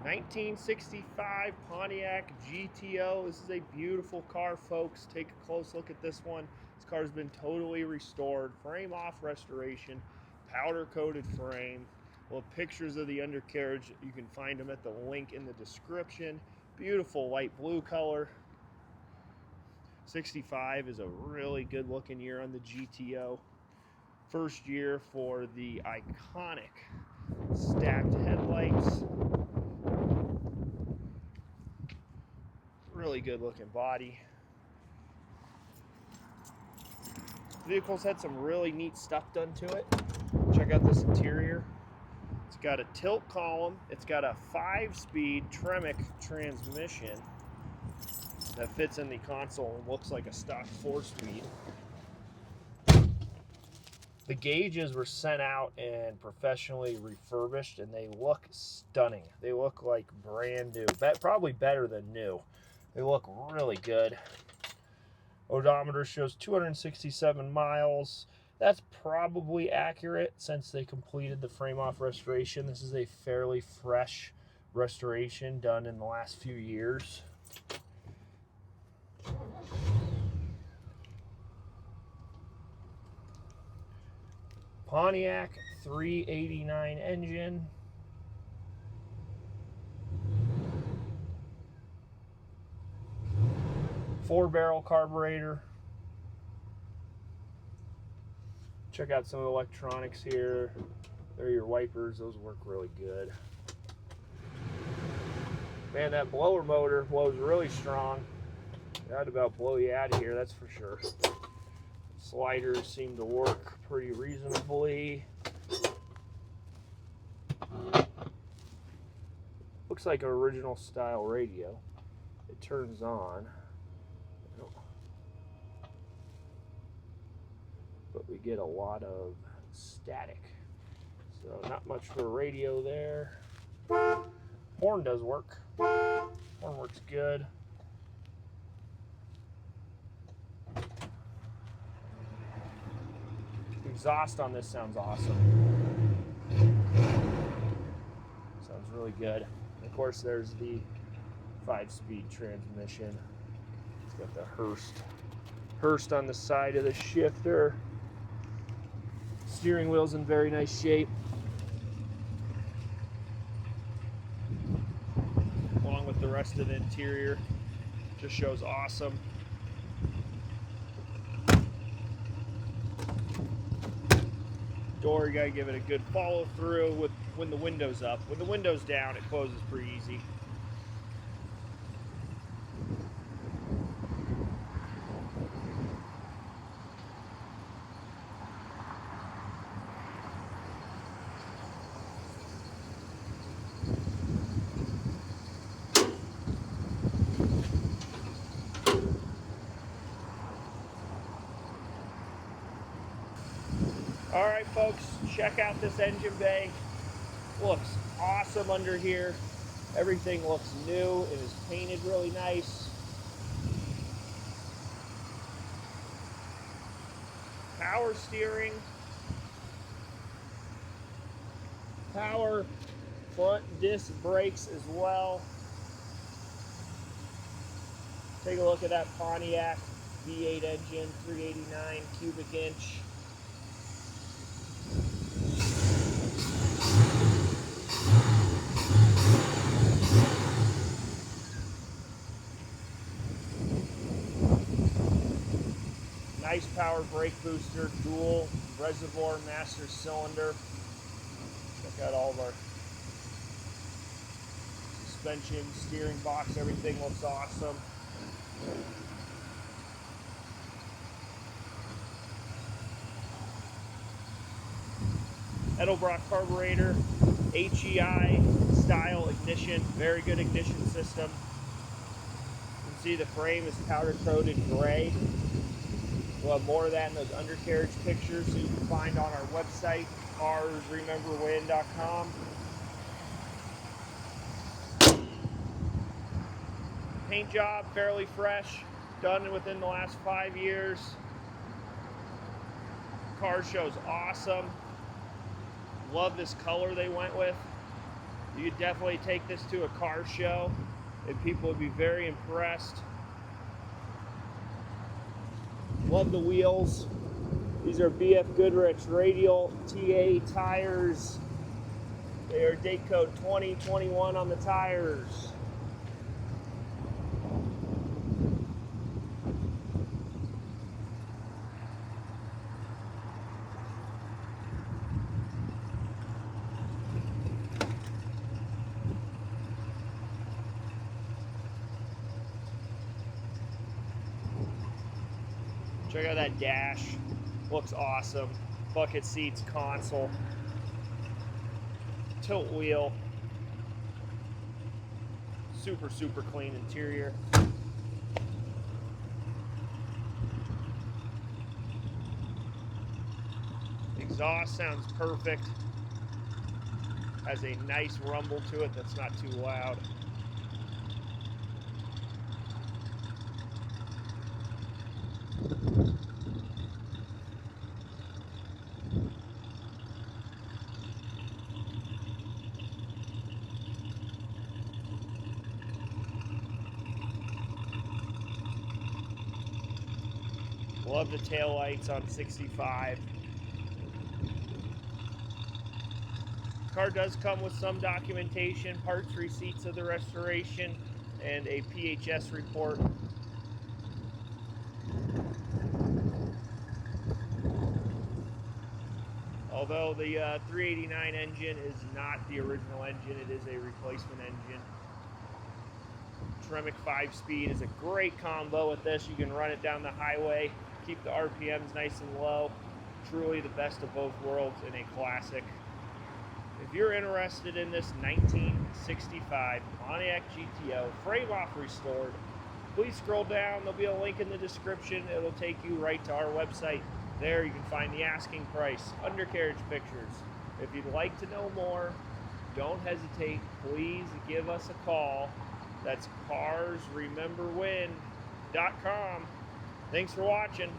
1965 Pontiac GTO. This is a beautiful car, folks. Take a close look at this one. This car's been totally restored, frame off restoration, powder coated frame. We'll have pictures of the undercarriage. You can find them at the link in the description. Beautiful light blue color. 65 is a really good looking year on the GTO. First year for the iconic stacked headlights. Really good looking body. The vehicle's had some really neat stuff done to it. Check out this interior. It's got a tilt column. It's got a 5-speed Tremec transmission that fits in the console and looks like a stock 4-speed. The gauges were sent out and professionally refurbished, and they look stunning. They look like brand new, probably better than new. They look really good. Odometer shows 267 miles. That's probably accurate since they completed the frame-off restoration. This is a fairly fresh restoration done in the last few years. Pontiac 389 engine. Four-barrel carburetor. Check out some of the electronics here. There are your wipers. Those work really good. Man, that blower motor blows really strong. That'd about blow you out of here, that's for sure. Sliders seem to work pretty reasonably. Looks like an original style radio. It turns on. But we get a lot of static. So not much for a radio there. Horn does work. Horn works good. Exhaust on this sounds awesome. Sounds really good. And of course, there's the 5-speed transmission. It's got the Hurst on the side of the shifter. Steering wheel's in very nice shape. Along with the rest of the interior. Just shows awesome. Door, you gotta give it a good follow through with when the window's up. When the window's down, it closes pretty easy. All right, folks, check out this engine bay. Looks awesome under here. Everything looks new. It is painted really nice. Power steering. Power front disc brakes as well. Take a look at that Pontiac V8 engine, 389 cubic inch. Nice power brake booster, dual reservoir master cylinder. Check out all of our suspension, steering box, everything looks awesome. Edelbrock carburetor, HEI style ignition, very good ignition system. You can see the frame is powder coated gray. We'll have more of that in those undercarriage pictures that you can find on our website, carsrememberwhen.com. Paint job, fairly fresh, done within the last 5 years. Car shows awesome. Love this color they went with. You could definitely take this to a car show and people would be very impressed. Love the wheels. These are BF Goodrich Radial TA tires. They are date code 2021 on the tires. Check out that dash. Looks awesome. Bucket seats, console, tilt wheel. Super, super clean interior. Exhaust sounds perfect. Has a nice rumble to it that's not too loud. Love the taillights on 65. Car does come with some documentation, parts receipts of the restoration, and a PHS report. Although the 389 engine is not the original engine, it is a replacement engine. Tremec 5-speed is a great combo with this. You can run it down the highway, keep the RPMs nice and low. Truly the best of both worlds in a classic. If you're interested in this 1965 Pontiac GTO, frame off restored, please scroll down. There'll be a link in the description. It'll take you right to our website. There you can find the asking price, undercarriage pictures. If you'd like to know more, don't hesitate. Please give us a call. That's carsrememberwhen.com. Thanks for watching.